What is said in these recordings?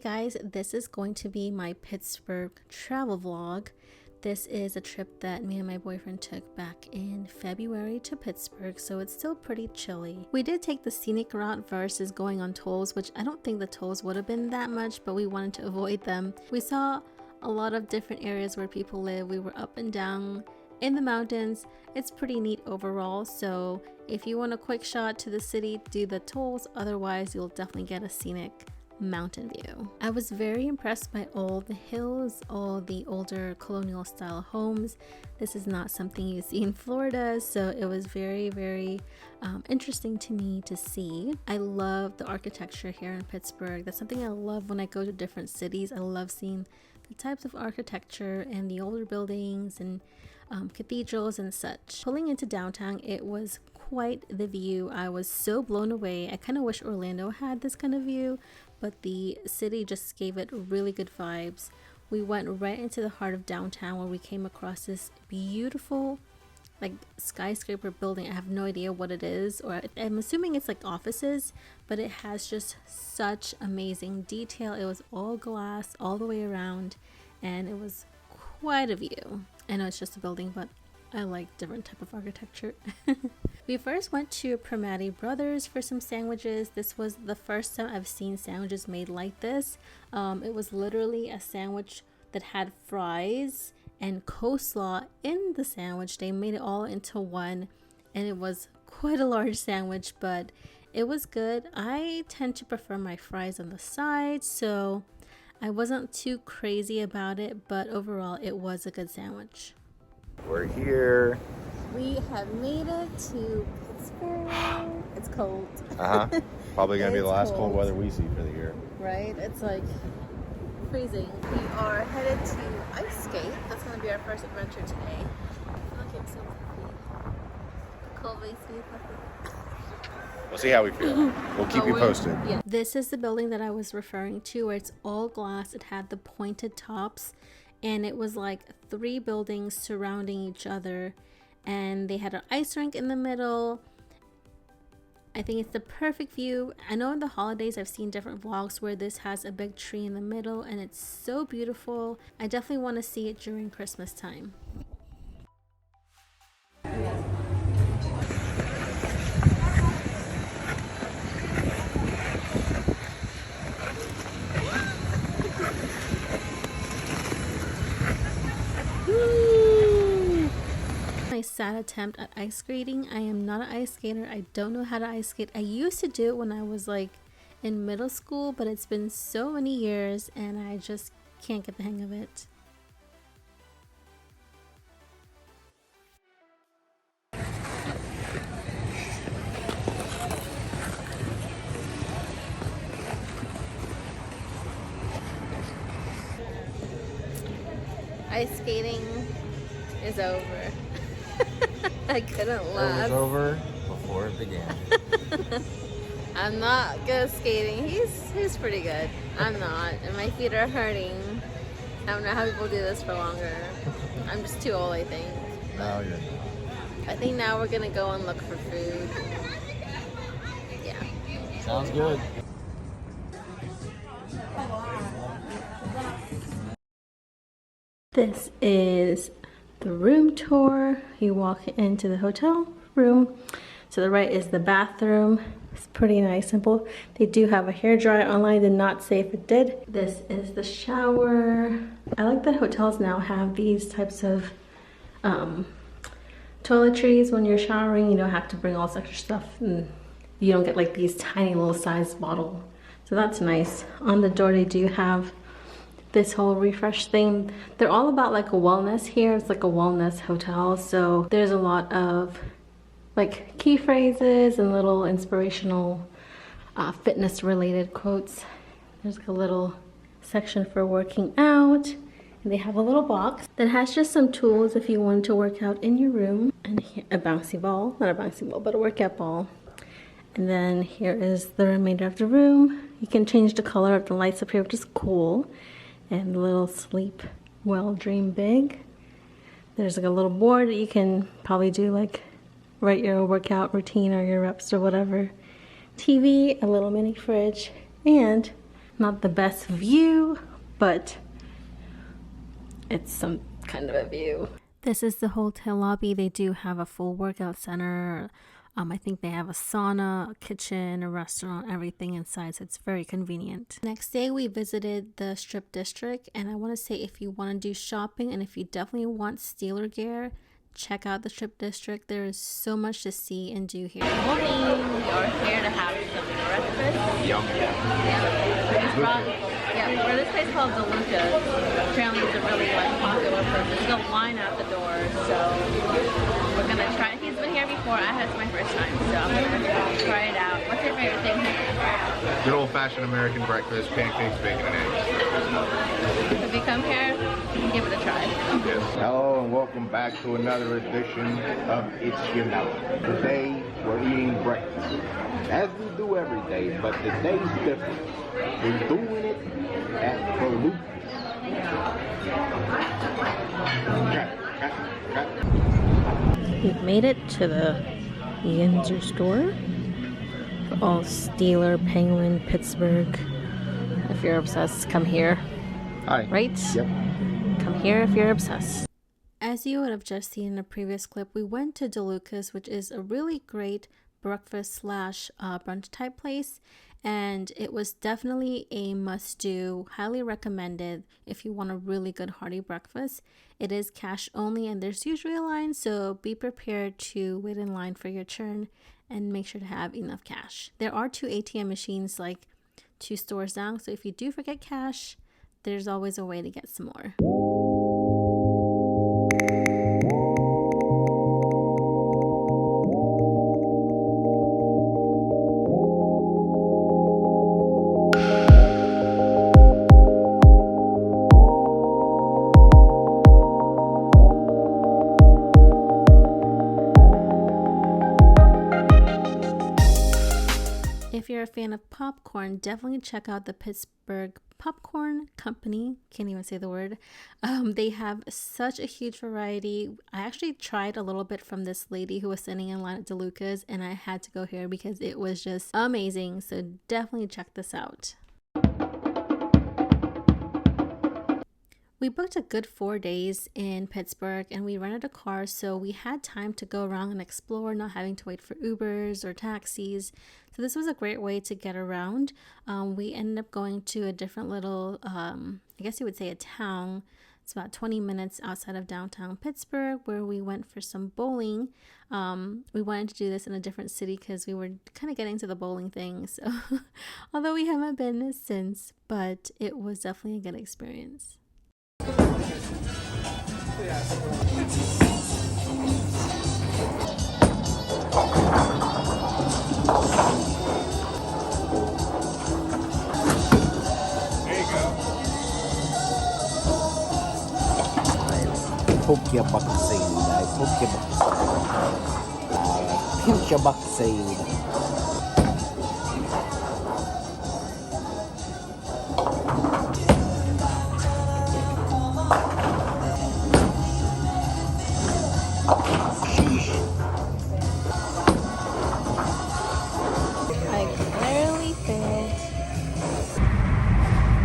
guys, this is going to be my Pittsburgh travel vlog. This is a trip that me and my boyfriend took back in February to Pittsburgh, so it's still pretty chilly. We did take the scenic route versus going on tolls, which I don't think the tolls would have been that much, but we wanted to avoid them. We saw a lot of different areas where people live. We were up and down in the mountains. It's pretty neat overall, so if you want a quick shot to the city, do the tolls. Otherwise, you'll definitely get a scenic mountain view. I was very impressed by all the hills, all the older colonial style homes. This is not something you see in Florida, so it was very interesting to me to see. I love the architecture here in Pittsburgh. That's something I love when I go to different cities. I love seeing the types of architecture and the older buildings and cathedrals and such. Pulling into downtown, it was quite the view. I was so blown away. I kind of wish Orlando had this kind of view, but the city just gave it really good vibes. We went right into the heart of downtown where we came across this beautiful like skyscraper building. I have no idea what it is, or I'm assuming it's like offices, but it has just such amazing detail. It was all glass all the way around and it was quite a view. I know it's just a building, but I like different type of architecture. We first went to Primanti Brothers for some sandwiches. This was the first time I've seen sandwiches made like this. It was literally a sandwich that had fries and coleslaw in the sandwich. They made it all into one, and it was quite a large sandwich, but it was good. I tend to prefer my fries on the side, so I wasn't too crazy about it, but overall it was a good sandwich. We're here. We have made it to Pittsburgh. It's cold. Probably gonna be the last cold cold weather we see for the year. Right? It's like freezing. We are headed to ice skate. That's gonna be our first adventure today. I feel like I'm so puffy. The cold makes me puffy. We'll see how we feel. We'll keep you posted. Yeah. This is the building that I was referring to, where it's all glass. It had the pointed tops, and it was like 3 buildings surrounding each other, and they had an ice rink in the middle. I think it's the perfect view. I know in the holidays I've seen different vlogs where this has a big tree in the middle, and it's so beautiful. I definitely want to see it during Christmas time. My sad attempt at ice skating. I am not an ice skater. I don't know how to ice skate. I used to do it when I was like in middle school, but it's been so many years and I just can't get the hang of it. Ice skating is over. I couldn't laugh. It was over before it began. I'm not good at skating. He's pretty good. I'm not, and my feet are hurting. I don't know how people do this for longer. I'm just too old, I think. No, you're not. I think now we're gonna go and look for food. Yeah. Sounds good. This is the room tour. You walk into the hotel room. To the right is the bathroom. It's pretty nice, simple. They do have a hairdryer online. Did not say if it did. This is the shower. I like that hotels now have these types of toiletries when you're showering. You don't have to bring all this extra stuff, and you don't get like these tiny little sized bottle. So that's nice. On the door they do have this whole refresh thing. They're all about like a wellness here. It's like a wellness hotel, so there's a lot of like key phrases and little inspirational fitness related quotes. There's like a little section for working out, and they have a little box that has just some tools if you want to work out in your room, and here, a bouncy ball, not a bouncy ball but a workout ball. And then here is the remainder of the room. You can change the color of the lights up here, which is cool. And a little sleep well, dream big. There's like a little board that you can probably do like write your workout routine or your reps or whatever. TV, a little mini fridge, and Not the best view, but it's some kind of a view. This is the hotel lobby. They do have a full workout center. I think they have a sauna, a kitchen, a restaurant, everything inside, so it's very convenient. Next day, we visited the Strip District, and I want to say if you want to do shopping and if you definitely want Steeler gear, check out the Strip District. There is so much to see and do here. Morning! We are here to have some breakfast. Yum. Yeah, we're this place called Duquesne. Apparently it's a really popular place. There's a line out the door, so we're gonna try it. He's been here before. It's my first time, so I'm gonna try it out. What's your favorite thing here? Good old-fashioned American breakfast, pancakes, bacon, and eggs. If you come here, give it a try. Yes. Hello and welcome back to another edition of ItsYonella. Today we're eating breakfast, as we do every day, but today's different. We're doing it at Balukas. We've made it to the Yinzer store. For all Steeler, Penguin, Pittsburgh. If you're obsessed, come here. Hi. Right? Yep. Come here if you're obsessed. As you would have just seen in a previous clip, we went to DeLuca's, which is a really great breakfast slash brunch type place, and it was definitely a must-do. Highly recommended if you want a really good hearty breakfast. It is cash only, and there's usually a line, so be prepared to wait in line for your turn and make sure to have enough cash. There are 2 ATM machines like 2 stores down, so if you do forget cash, there's always a way to get some more. If you're a fan of popcorn, definitely check out the Pittsburgh Popcorn Company. Can't even say the word. They have such a huge variety. I actually tried a little bit from this lady who was sitting in line at DeLuca's, and I had to go here because it was just amazing. So definitely check this out. We booked a good 4 days in Pittsburgh, and we rented a car, so we had time to go around and explore, not having to wait for Ubers or taxis. So this was a great way to get around. We ended up going to a different little, I guess you would say a town. It's about 20 minutes outside of downtown Pittsburgh, where we went for some bowling. We wanted to do this in a different city because we were kind of getting to the bowling thing. So although we haven't been since, but it was definitely a good experience. Poke your backside, I poke your backside. Pinch your backside.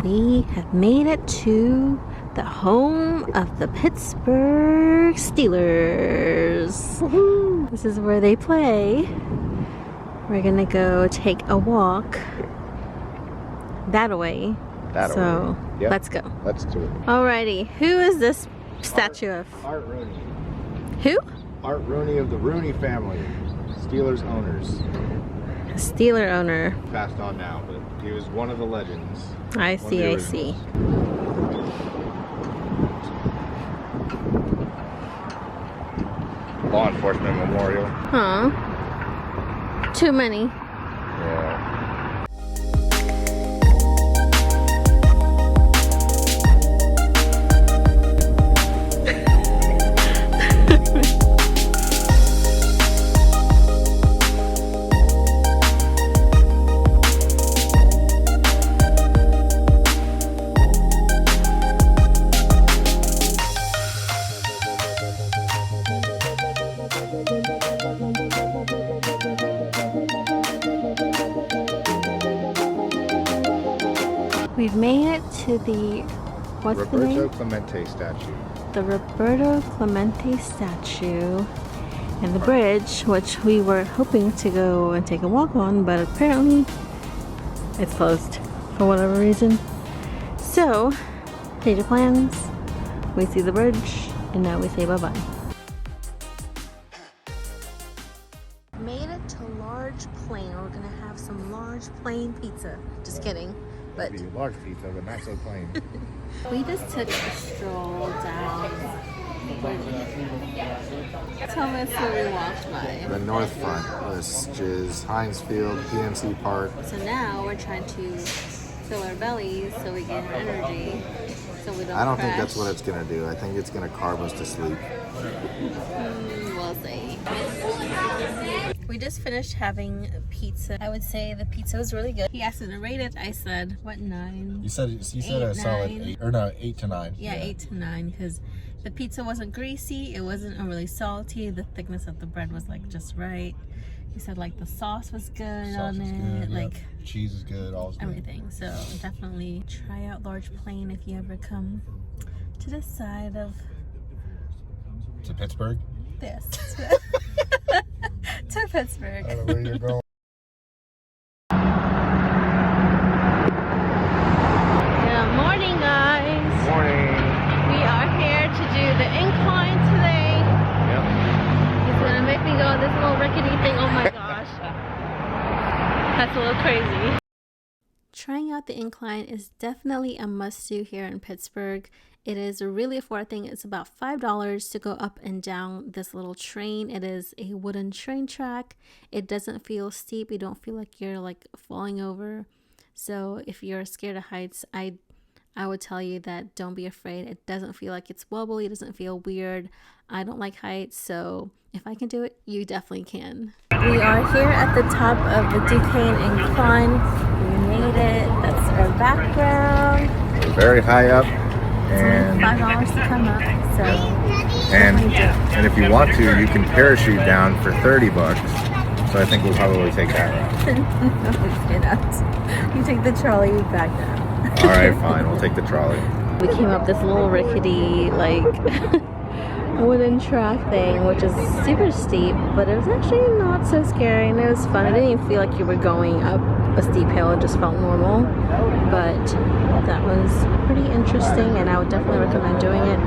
We have made it to the home of the Pittsburgh Steelers. Woohoo! This is where they play. We're gonna go take a walk that way. So yep. Let's go. Let's do it. Alrighty, who is this statue of? Art Rooney. Who? Art Rooney of the Rooney family. Steelers owners. A Steeler owner. Passed on now, but he was one of the legends. I see. Law enforcement memorial. Huh. Too many. Yeah. We've made it to the, what's the name? Roberto Clemente statue. The Roberto Clemente statue and the bridge, which we were hoping to go and take a walk on, but apparently it's closed for whatever reason. So, change of plans. We see the bridge, and now we say bye-bye. Made it to Large Plain. We're gonna have some Large Plain pizza. Just kidding. But Large pizza, but not so plain. we just took a stroll down. Tell us where we walked by. The north front, which is Heinz Field, PNC Park. So now we're trying to fill our bellies so we get energy, so we don't I don't think crash. that's what it's gonna do. I think it's gonna carve us to sleep. We'll see. We just finished having pizza. I would say the pizza was really good. He asked me to rate it. I said, what, 9? You said Eight, a solid 9. 8, or no, 8 to 9. Yeah, 8 to 9, because the pizza wasn't greasy. It wasn't really salty. The thickness of the bread was like just right. He said like the sauce was good on it. Like cheese is good, all's good. everything. So definitely try out Large Plain if you ever come to this side of To Pittsburgh? this. To Pittsburgh. I don't know where you're going. Good morning, guys. Morning. We are here to do the incline today. Yep. He's gonna make me go this little rickety thing. Oh my gosh. That's a little crazy. Trying out the incline is definitely a must-do here in Pittsburgh. It is really affordable. I think it's about $5 to go up and down this little train. It is a wooden train track. It doesn't feel steep. You don't feel like you're like falling over. So if you're scared of heights, I would tell you that don't be afraid. It doesn't feel like it's wobbly. It doesn't feel weird. I don't like heights, so if I can do it, you definitely can. We are here at the top of the Duquesne Incline. We made it. That's our background. Very high up. It's only $5 to come up, so And if you want to, you can parachute down for $30. So I think we'll probably take that route. no, we cannot. You take the trolley back down. All right, fine. We'll take the trolley. We came up this little rickety, like, wooden track thing, which is super steep, but it was actually not so scary, and it was fun. It didn't even feel like you were going up a steep hill. It just felt normal, but that was pretty interesting, and I would definitely recommend doing it.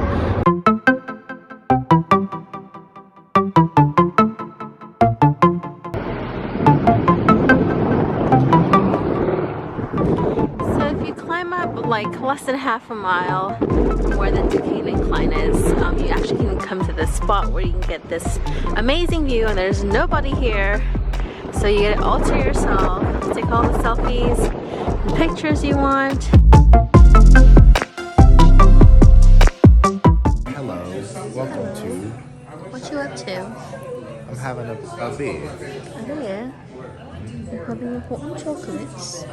Like less than half a mile from where the Duquesne Incline is, you actually can come to this spot where you can get this amazing view, and there's nobody here, so you get it all to yourself. Take all the selfies and pictures you want. Hello, welcome to. What you up to? I'm having a beer. Oh yeah, I'm having a hot chocolates.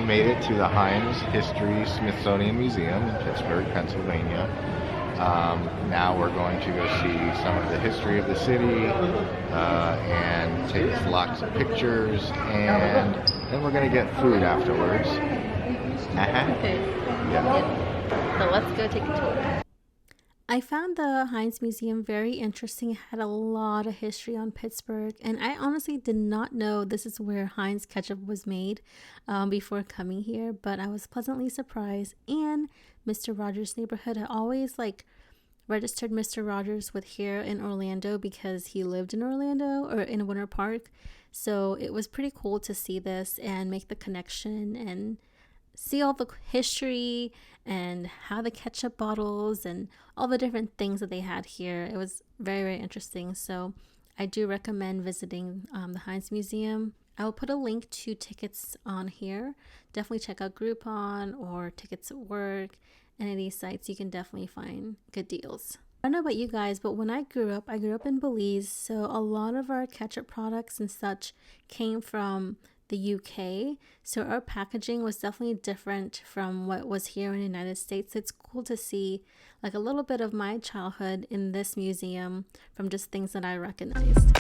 Made it to the Heinz History Smithsonian Museum in Pittsburgh, Pennsylvania. Now we're going to go see some of the history of the city and take lots of pictures, and then we're going to get food afterwards. Okay. Yeah. So let's go take a tour. I found the Heinz Museum very interesting. It had a lot of history on Pittsburgh, and I honestly did not know this is where Heinz ketchup was made before coming here, but I was pleasantly surprised. And Mr. Rogers' neighborhood, I always like registered Mr. Rogers with here in Orlando because he lived in Orlando or in Winter Park, so it was pretty cool to see this and make the connection and see all the history and how the ketchup bottles and all the different things that they had here. It was very, very interesting. So I do recommend visiting the Heinz Museum. I'll put a link to tickets on here. Definitely check out Groupon or Tickets at Work. Any of these sites, you can definitely find good deals. I don't know about you guys, but when I grew up in Belize, so a lot of our ketchup products and such came from the UK. So our packaging was definitely different from what was here in the United States. It's cool to see like a little bit of my childhood in this museum from just things that I recognized.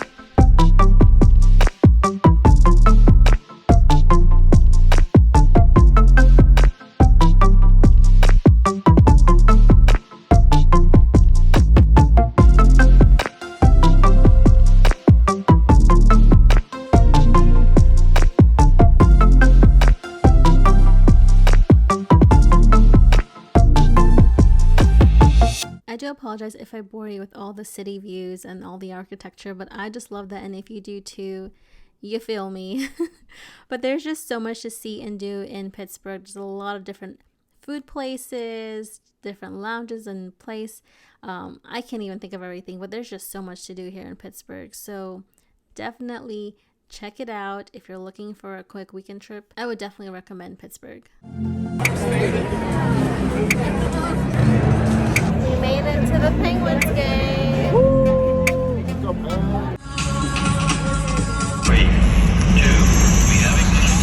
I do apologize if I bore you with all the city views and all the architecture, but I just love that, and if you do too, you feel me. But there's just so much to see and do in Pittsburgh. There's a lot of different food places, different lounges and place. I can't even think of everything, but there's just so much to do here in Pittsburgh. So definitely check it out if you're looking for a quick weekend trip. I would definitely recommend Pittsburgh. We made it to the Penguins game. Woo! Go, man. 3, 2, we have ignition.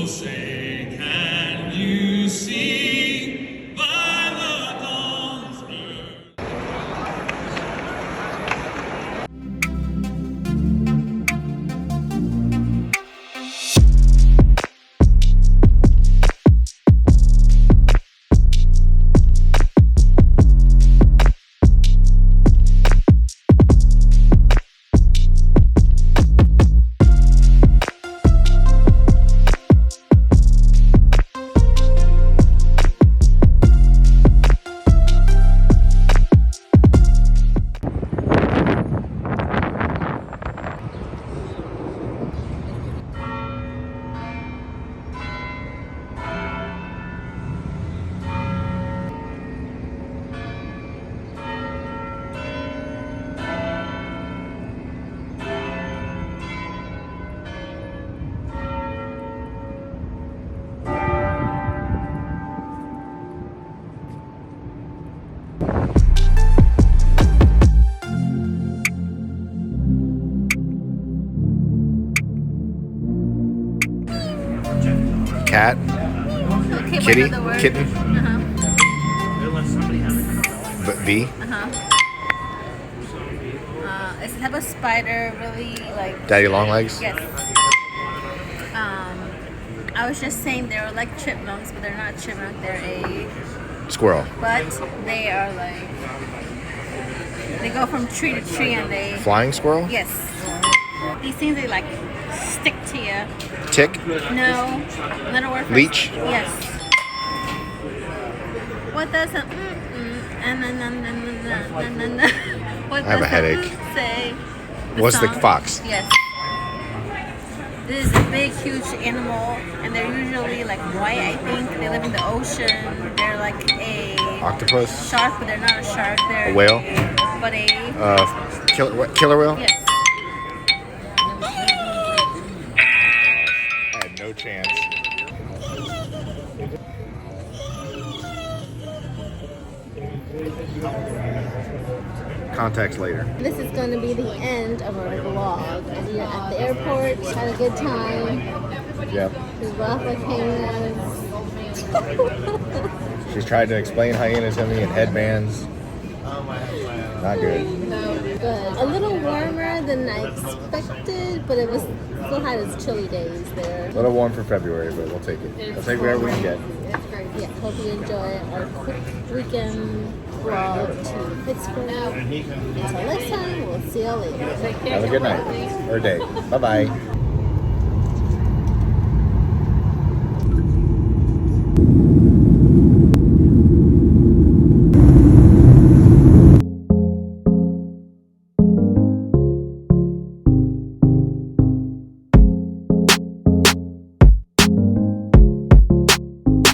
Say, can you see by the dawn's Cat, Okay, kitty, what other word? kitten, bee. It's a type of spider, really like. Daddy long legs. Yes. I was just saying they were like chipmunks, but they're not chipmunk. They're a. Squirrel. But they are like. They go from tree to tree and they. Flying squirrel. Yes. These things they like stick to you. Tick. No. Another word for Leech? Yes. What does a what I have a does headache. Say? What's the song? fox? Yes. This is a big, huge animal, and they're usually like white. I think they live in the ocean. They're like a Octopus. shark, but they're not a shark. They're A whale? but a Killer whale. yes. I had no chance. Contacts later. This is going to be the end of our vlog. We are at the airport, had a good time. Yep. We laughed like hyenas. She's tried to explain hyenas to me and headbands. Not good. Good. A little warmer than I expected, but it was still had its chilly days there. A little warm for February, but we'll take it. We'll take whatever we can get. Yeah, hope you enjoy our quick weekend vlog to Pittsburgh. Until next time, we'll see y'all later. Have a good night or day. Bye-bye.